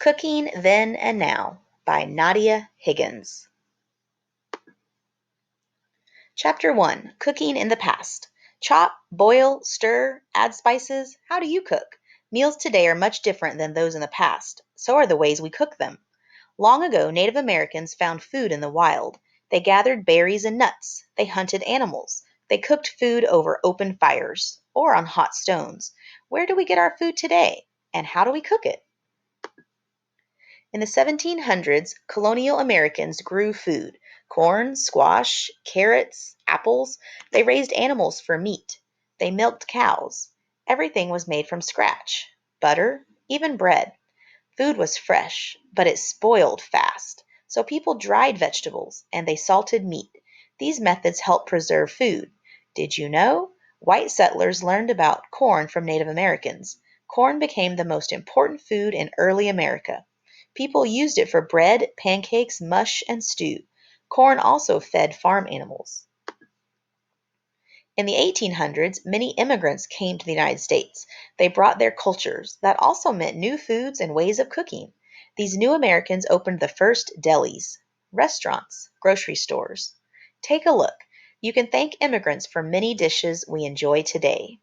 Cooking Then and Now by Nadia Higgins. Chapter 1 Cooking in the Past. Chop, boil, stir, add spices. How do you cook? Meals today are much different than those in the past. So are the ways we cook them. Long ago, Native Americans found food in the wild. They gathered berries and nuts. They hunted animals. They cooked food over open fires or on hot stones. Where do we get our food today? And how do we cook it? In the 1700s, colonial Americans grew food: corn, squash, carrots, apples. They raised animals for meat. They milked cows. Everything was made from scratch: butter, even bread. Food was fresh, but it spoiled fast. So people dried vegetables and they salted meat. These methods helped preserve food. Did you know? White settlers learned about corn from Native Americans. Corn became the most important food in early America. People used it for bread, pancakes, mush, and stew. Corn also fed farm animals. In the 1800s, many immigrants came to the United States. They brought their cultures. That also meant new foods and ways of cooking. These new Americans opened the first delis, restaurants, grocery stores. Take a look. You can thank immigrants for many dishes we enjoy today.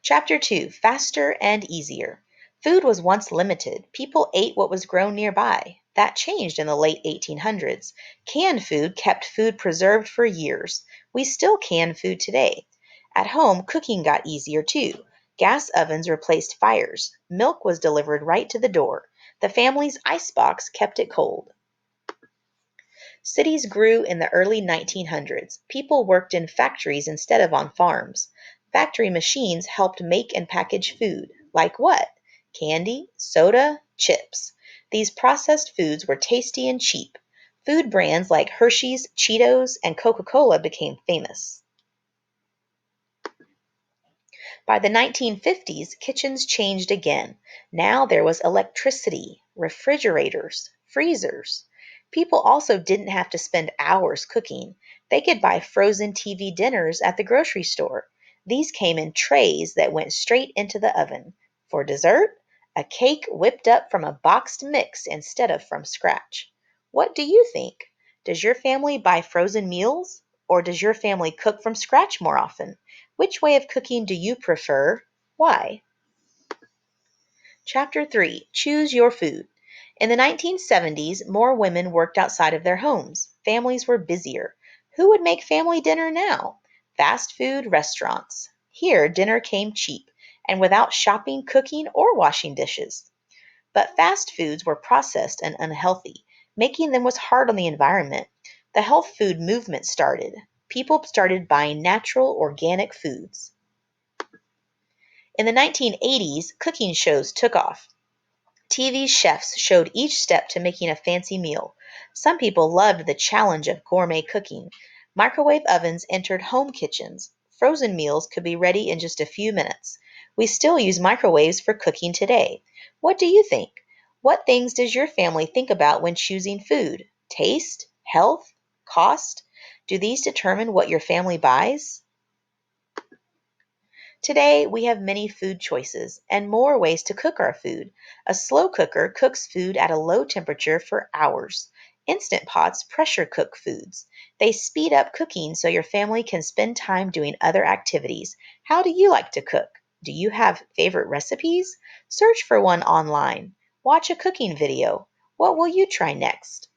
Chapter 2 Faster and Easier. Food was once limited. People ate what was grown nearby. That changed in the late 1800s. Canned food kept food preserved for years. We still can food today. At home, cooking got easier too. Gas ovens replaced fires. Milk was delivered right to the door. The family's icebox kept it cold. Cities grew in the early 1900s. People worked in factories instead of on farms. Factory machines helped make and package food. Like what? Candy, soda, chips. These processed foods were tasty and cheap. Food brands like Hershey's, Cheetos, and Coca-Cola became famous. By the 1950s, kitchens changed again. Now there was electricity, refrigerators, freezers. People also didn't have to spend hours cooking. They could buy frozen TV dinners at the grocery store. These came in trays that went straight into the oven. For dessert, a cake whipped up from a boxed mix instead of from scratch. What do you think? Does your family buy frozen meals? Or does your family cook from scratch more often? Which way of cooking do you prefer? Why? Chapter 3 Choose Your Food. In the 1970s, more women worked outside of their homes. Families were busier. Who would make family dinner now? Fast food restaurants. Here, dinner came cheap and without shopping, cooking, or washing dishes. But fast foods were processed and unhealthy. Making them was hard on the environment. The health food movement started. People started buying natural, organic foods. In the 1980s, cooking shows took off. TV chefs showed each step to making a fancy meal. Some people loved the challenge of gourmet cooking. Microwave ovens entered home kitchens. Frozen meals could be ready in just a few minutes. We still use microwaves for cooking today. What do you think? What things does your family think about when choosing food? Taste? Health? Cost? Do these determine what your family buys? Today, we have many food choices and more ways to cook our food. A slow cooker cooks food at a low temperature for hours. Instant pots pressure cook foods. They speed up cooking so your family can spend time doing other activities. How do you like to cook? Do you have favorite recipes? Search for one online. Watch a cooking video. What will you try next?